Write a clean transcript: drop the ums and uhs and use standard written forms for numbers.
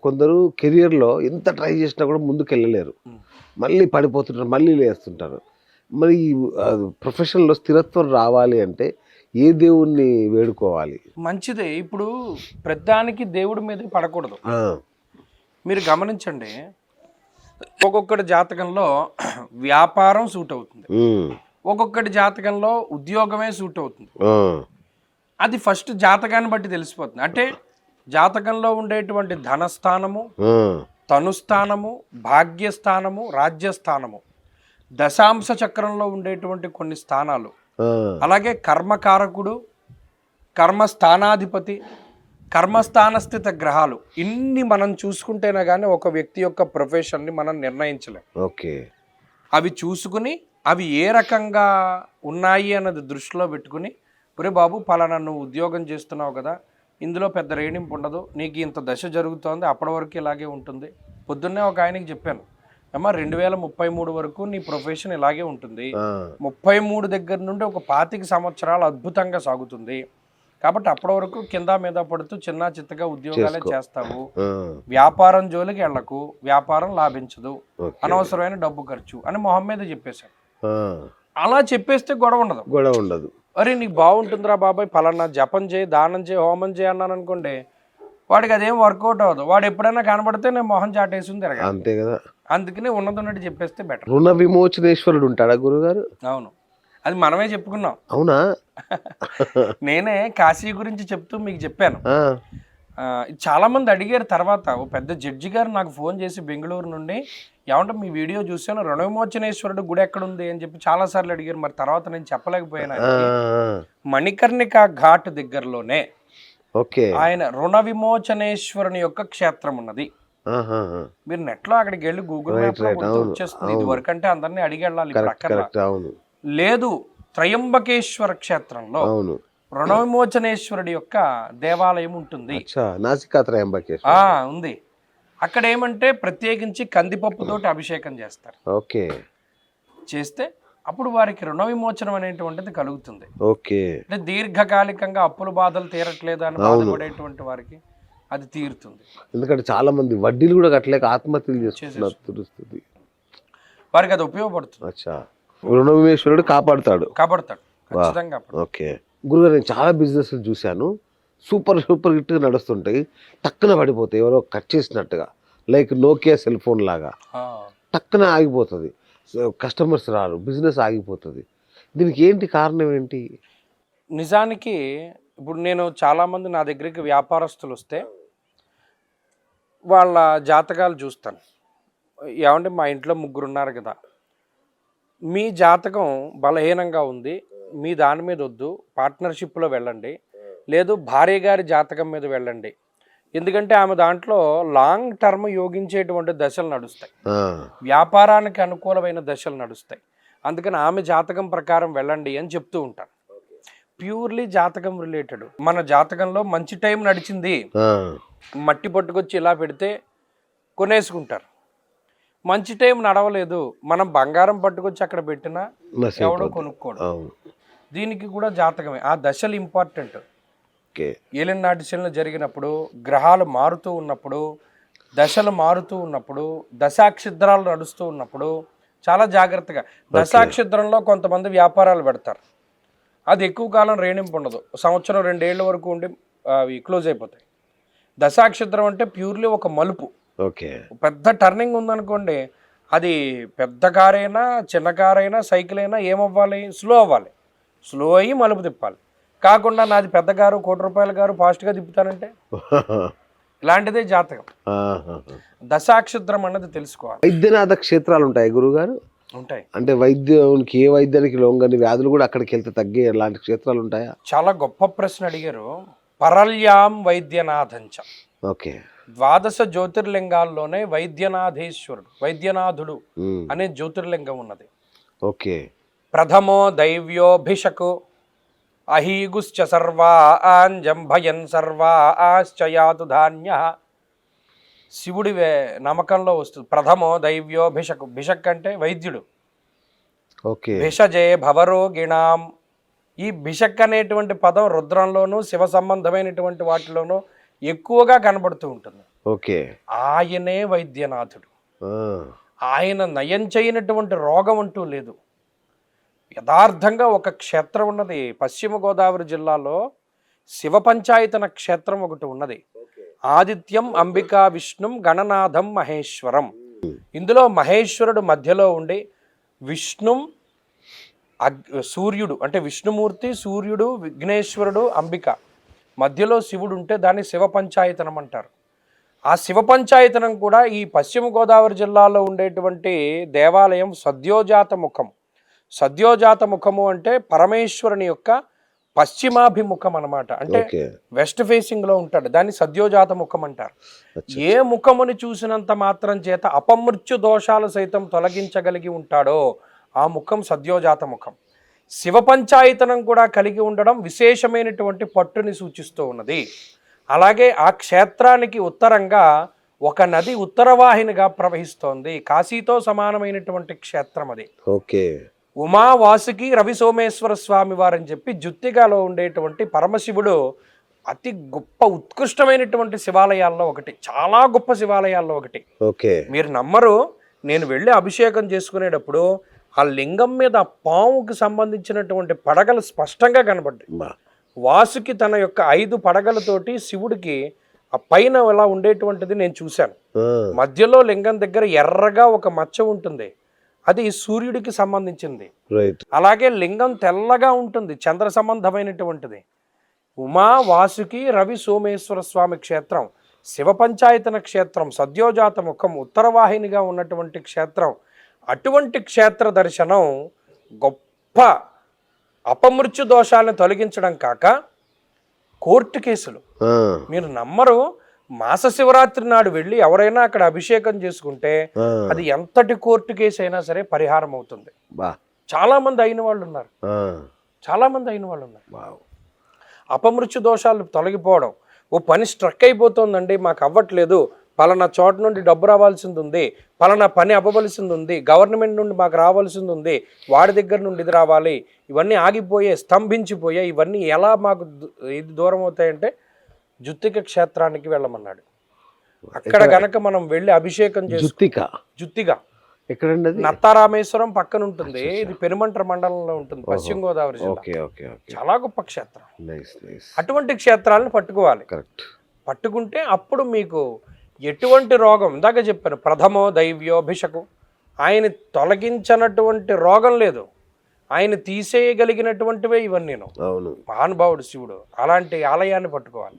కొందరు కెరియర్‌లో ఎంత ట్రై చేసినా కూడా ముందుకెళ్ళలేరు. మళ్ళీ పడిపోతుంటారు, మళ్ళీ లేస్తుంటారు. మరి ప్రొఫెషన్‌లో స్థిరత్వం రావాలి అంటే ఏ దేవుణ్ణి వేడుకోవాలి? మంచిదే. ఇప్పుడు ప్రతిదానికి దేవుడి మీదకి పడకూడదు. ఆ! మీరు గమనించండి. ఒక్కొక్కటి జాతకంలో వ్యాపారం సూట్ అవుతుంది. హ్మ్. ఒక్కొక్కటి జాతకంలో ఉద్యోగమే సూట్ అవుతుంది. ఆ! అది ఫస్ట్ జాతకాన్ని బట్టి తెలిసిపోతుంది. అంటే జాతకంలో ఉండేటువంటి ధనస్థానము, ఆ! తనుస్థానము, భాగ్యస్థానము, రాజ్యస్థానము, దశాంశ చక్రంలో ఉండేటువంటి కొన్ని స్థానాలు, ఆ! అలాగే కర్మకారకుడు, కర్మస్థానాధిపతి, కర్మస్థానస్థిత గ్రహాలు ఇన్ని మనం చూసుకుంటేనే కానీ ఒక వ్యక్తి యొక్క ప్రొఫెషన్ని మనం నిర్ణయించలేం. ఓకే. అవి చూసుకుని అవి ఏ రకంగా ఉన్నాయి అన్నది దృష్టిలో పెట్టుకుని, ఒరే బాబు పలానా నువ్వు ఉద్యోగం చేస్తున్నావు కదా, ఇందులో పెద్ద రేణింపు ఉండదు, నీకు ఇంత దశ జరుగుతోంది, అప్పటి వరకు ఇలాగే ఉంటుంది. పొద్దున్నే ఒక ఆయనకి చెప్పాను, అమ్మ 2033 వరకు నీ ప్రొఫెషన్ ఇలాగే ఉంటుంది. ఆ! 33 దగ్గర నుండి ఒక 25 సంవత్సరాలు అద్భుతంగా సాగుతుంది. కాబట్టి అప్పటి వరకు కింద మీద పడుతూ చిన్న చిత్తగా ఉద్యోగాలే చేస్తావు. ఆ! వ్యాపారం జోలికి వెళ్ళకు, వ్యాపారం లాభించదు, ఓకే. అనవసరమైన డబ్బు ఖర్చు అని మొహం మీద చెప్పేశాడు. ఆ! అలా చెప్పేస్తే గొడవ ఉండదు. గొడవ ఉండదు. అరే నీకు బాగుంటుందిరా బాబాయ్, పలానా జపం చేయి, దానం చేయి, హోమం చేయి అన్నాను అనుకోండి, వాడికి అదేం వర్కౌట్ అవ్వదు. వాడు ఎప్పుడైనా కనబడితే నేను మొహం చాటేసి తిరగాలి. అంతే కదా. అందుకని ఉన్నట్టు చెప్పేస్తే బెటర్. రుణ విమోచనేశ్వరుడు ఉంటాడా గురుగారు? అవును, అది మనమే చెప్పుకున్నాం. అవునా? నేనే కాశీ గురించి చెప్తూ మీకు చెప్పాను. ఆ! చాలా మంది అడిగారు. తర్వాత ఓ పెద్ద జడ్జి గారు నాకు ఫోన్ చేసి బెంగళూరు నుండి, ఏమంటే మీ వీడియో చూశాను, రుణ విమోచనేశ్వరుడు గుడి ఎక్కడుంది అని చెప్పి చాలాసార్లు అడిగారు. మరి తర్వాత నేను చెప్పలేకపోయాను. ఆ! మణికర్ణిక ఘాట్ దగ్గరలోనే ఓకే. ఆయన రుణ విమోచనేశ్వరుని యొక్క క్షేత్రం ఉన్నది. ఆహాహా! మీరు నెట్లో అక్కడికి వెళ్ళి గూగుల్ రైట్, మ్యాప్ లో రైట్. కొడితే అవును, వచ్చేస్తుంది. ఇది అవును. వరకు అంటే అందరినీ అడిగి వెళ్ళాలి, ఇప్పుడు కరెక్ట్, అక్కర్లా. కరెక్ట్. అవును, లేదు, త్రయంబకేశ్వర క్షేత్రంలో అవును. రుణ విమోచనేశ్వరుడి యొక్క దేవాలయం ఉంటుంది. అచ్చా! నాసికా త్రయంబకేశ్వర. ఉంది. అక్కడ ఏమంటే ప్రత్యేకించి కందిపప్పుతోటి అభిషేకం చేస్తారు. ఓకే. చేస్తే అప్పుడు వారికి రుణ విమోచనం అనేటువంటిది కలుగుతుంది. ఓకే. అంటే దీర్ఘకాలికంగా అప్పుల బాధలు తీరట్లేదు అని బాధపడేటువంటి వారికి అది తీరుతుంది. ఎందుకంటే చాలా మంది వడ్డీలు కూడా కట్టలేక ఆత్మహత్యలు చేసుకుంటున్నారు తెలుస్తుంది. వారికి అది ఉపయోగపడుతుంది. అచ్చా! రుణ విమేశ్వరుడు కాపాడుతాడు. కాపాడతాడు, ఖచ్చితంగా కాపాడతాడు. ఓకే. గురుగారు, నేను చాలా బిజినెస్లు చూశాను. సూపర్ సూపర్ హిట్గా నడుస్తుంటాయి, టక్కున పడిపోతాయి ఎవరో కట్ చేసినట్టుగా. లైక్ నోకియా సెల్ ఫోన్ లాగా టక్కున ఆగిపోతుంది, కస్టమర్స్ రారు, బిజినెస్ ఆగిపోతుంది. దీనికి ఏంటి కారణం ఏంటి? నిజానికి ఇప్పుడు నేను చాలామంది నా దగ్గరికి వ్యాపారస్తులు వస్తే వాళ్ళ జాతకాలు చూస్తాను. ఏమంటే మా ఇంట్లో ముగ్గురు ఉన్నారు కదా, మీ జాతకం బలహీనంగా ఉంది, మీ దాని మీద వద్దు, పార్ట్నర్షిప్లో వెళ్ళండి, లేదు భార్య గారి జాతకం మీద వెళ్ళండి. ఎందుకంటే ఆమె దాంట్లో లాంగ్ టర్మ్ యోగించేటువంటి దశలు నడుస్తాయి, వ్యాపారానికి అనుకూలమైన దశలు నడుస్తాయి. అందుకని ఆమె జాతకం ప్రకారం వెళ్ళండి అని చెప్తూ ఉంటాను. ప్యూర్లీ జాతకం రిలేటెడ్. మన జాతకంలో మంచి టైం నడిచింది, మట్టి పట్టుకొచ్చి ఇలా పెడితే కొనేసుకుంటారు. మంచి టైం నడవలేదు, మనం బంగారం పట్టుకొచ్చి అక్కడ పెట్టినా ఎవడో కొనుక్కోడు. దీనికి కూడా జాతకమే. ఆ దశలు ఇంపార్టెంట్. ఏలినాటి శనులు జరిగినప్పుడు, గ్రహాలు మారుతూ ఉన్నప్పుడు, దశలు మారుతూ ఉన్నప్పుడు, దశాక్షిద్రాలు నడుస్తూ ఉన్నప్పుడు చాలా జాగ్రత్తగా. దశాక్షిద్రంలో కొంతమంది వ్యాపారాలు పెడతారు, అది ఎక్కువ కాలం రేణింపు ఉండదు, సంవత్సరం 2 ఏళ్ల వరకు ఉండి అవి క్లోజ్ అయిపోతాయి. దశాక్షిద్రం అంటే ప్యూర్లీ ఒక మలుపు. ఓకే. పెద్ద టర్నింగ్ ఉందనుకోండి, అది పెద్ద కారైనా చిన్న కారైనా సైకిల్ అయినా ఏమవ్వాలి, స్లో అవ్వాలి. స్లో అయ్యి మలుపు తిప్పాలి. కాకుండా నాది పెద్ద కారు, ₹1,00,00,000 కారు, ఫాస్ట్గా తిప్పుతానంటే ఇలాంటిదే జాతకం. దశాక్షిద్రం అన్నది తెలుసుకోవాలి. వైద్యనాథ క్షేత్రాలు ఉంటాయి గురుగారు? ఉంటాయి. అంటే వైద్యానికి, ఏ వైద్యానికి లొంగని వ్యాధులు కూడా అక్కడికి వెళ్తే తగ్గే అలాంటి క్షేత్రాలు ఉంటాయా? చాలా గొప్ప ప్రశ్న అడిగారు. పరల్యాం వైద్యనాథంచ. ఓకే. 12 జ్యోతిర్లింగాల్లోనే వైద్యనాథేశ్వరుడు, వైద్యనాథుడు అనే జ్యోతిర్లింగం ఉన్నది. ఓకే. ప్రథమో దైవ్యోభిషకు అహీగుశ్చ సర్వా ఆంజంభయన్ సర్వా ఆశ్చయాతు ధాన్య. శివుడి నమ్మకంలో వస్తుంది. ప్రథమో దైవ్యోభిషకు. భిషక్ అంటే వైద్యుడు. ఓకే. భిషజే భవరోగిణాం. ఈ భిషక్ అనేటువంటి పదం రుద్రంలోనూ శివ సంబంధమైనటువంటి వాటిలోనూ ఎక్కువగా కనబడుతూ ఉంటుంది. ఓకే. ఆయనే వైద్యనాథుడు. ఆ, ఆయన నయం చేయనటువంటి రోగం అంటూ లేదు. యథార్థంగా ఒక క్షేత్రం ఉన్నది పశ్చిమ గోదావరి జిల్లాలో, శివ పంచాయతన క్షేత్రం ఒకటి ఉన్నది. ఆదిత్యం అంబికా విష్ణుం గణనాథం మహేశ్వరం. ఇందులో మహేశ్వరుడు మధ్యలో ఉండి విష్ణుం సూర్యుడు అంటే విష్ణుమూర్తి, సూర్యుడు, విఘ్నేశ్వరుడు, అంబిక మధ్యలో శివుడు ఉంటే దాన్ని శివ పంచాయతనం అంటారు. ఆ శివ పంచాయతనం కూడా ఈ పశ్చిమ గోదావరి జిల్లాలో ఉండేటువంటి దేవాలయం సద్యోజాత ముఖం. సద్యోజాత ముఖము అంటే పరమేశ్వరుని యొక్క పశ్చిమాభిముఖం అన్నమాట. అంటే ఓకే. వెస్ట్ ఫేసింగ్ లో ఉంటాడు, దాన్ని సద్యోజాత ముఖం అంటారు. ఏ ముఖముని చూసినంత మాత్రం చేత అపమృత్యు దోషాలు సైతం తొలగించగలిగి ఉంటాడో ఆ ముఖం సద్యోజాత ముఖం. శివ పంచాయతనం కూడా కలిగి ఉండడం విశేషమైనటువంటి పట్టుని సూచిస్తూ ఉన్నది. అలాగే ఆ క్షేత్రానికి ఉత్తరంగా ఒక నది ఉత్తరవాహినిగా ప్రవహిస్తోంది. కాశీతో సమానమైనటువంటి క్షేత్రం అది. ఓకే. ఉమా వాసుకి రవి సోమేశ్వర స్వామి వారని చెప్పి జుత్తిగాలో ఉండేటువంటి పరమశివుడు అతి గొప్ప ఉత్కృష్టమైనటువంటి శివాలయాల్లో ఒకటి, చాలా గొప్ప శివాలయాల్లో ఒకటి. ఓకే. మీరు నమ్మరు, నేను వెళ్ళి అభిషేకం చేసుకునేటప్పుడు ఆ లింగం మీద పాముకి సంబంధించినటువంటి పడగలు స్పష్టంగా కనబడ్డాయి. వాసుకి తన యొక్క 5 పడగలతోటి శివుడికి ఆ పైన ఎలా ఉండేటువంటిది నేను చూశాను. మధ్యలో లింగం దగ్గర ఎర్రగా ఒక మచ్చ ఉంటుంది, అది సూర్యుడికి సంబంధించింది. అలాగే లింగం తెల్లగా ఉంటుంది, చంద్ర సంబంధమైనటువంటిది. ఉమా వాసుకి రవి సోమేశ్వర స్వామి క్షేత్రం, శివ పంచాయతన క్షేత్రం, సద్యోజాత ముఖం, ఉత్తరవాహినిగా ఉన్నటువంటి క్షేత్రం. అటువంటి క్షేత్ర దర్శనం గొప్ప అపమృత్యు దోషాలను తొలగించడం కాక కోర్టు కేసులు, మీరు నమ్మరు, మాస శివరాత్రి నాడు వెళ్ళి ఎవరైనా అక్కడ అభిషేకం చేసుకుంటే అది ఎంతటి కోర్టు కేసు అయినా సరే పరిహారం అవుతుంది. చాలా మంది అయిన వాళ్ళు ఉన్నారు, చాలా మంది అయిన వాళ్ళు ఉన్నారు. అపమృత్యు దోషాలు తొలగిపోవడం, ఓ పని స్ట్రక్ అయిపోతుందండి, మాకు అవ్వట్లేదు, పలానా చోట నుండి డబ్బు రావాల్సింది ఉంది, పలానా పని అవ్వవలసింది ఉంది, గవర్నమెంట్ నుండి మాకు రావాల్సింది ఉంది, వాడి దగ్గర నుండి ఇది రావాలి, ఇవన్నీ ఆగిపోయే, స్తంభించిపోయే, ఇవన్నీ ఎలా మాకు ఇది దూరం అవుతాయంటే జుత్తిక క్షేత్రానికి వెళ్ళమన్నాడు. అక్కడ గనక మనం వెళ్ళి అభిషేకం చేసి జుత్తిగా ఎక్కడండి? నత్తారామేశ్వరం పక్కన ఉంటుంది, ఇది పెనుమంట్ర మండలంలో ఉంటుంది, పశ్చిమ గోదావరి జిల్లా. చాలా గొప్ప క్షేత్రం. అటువంటి క్షేత్రాలను పట్టుకోవాలి. పట్టుకుంటే అప్పుడు మీకు ఎటువంటి రోగం, ఇందాక చెప్పాను ప్రథమో దైవ్యోభిషకు, ఆయన తొలగించినటువంటి రోగం లేదు, ఆయన తీసేయగలిగినటువంటివే ఇవన్నీ. మహానుభావుడు శివుడు, అలాంటి ఆలయాన్ని పట్టుకోవాలి.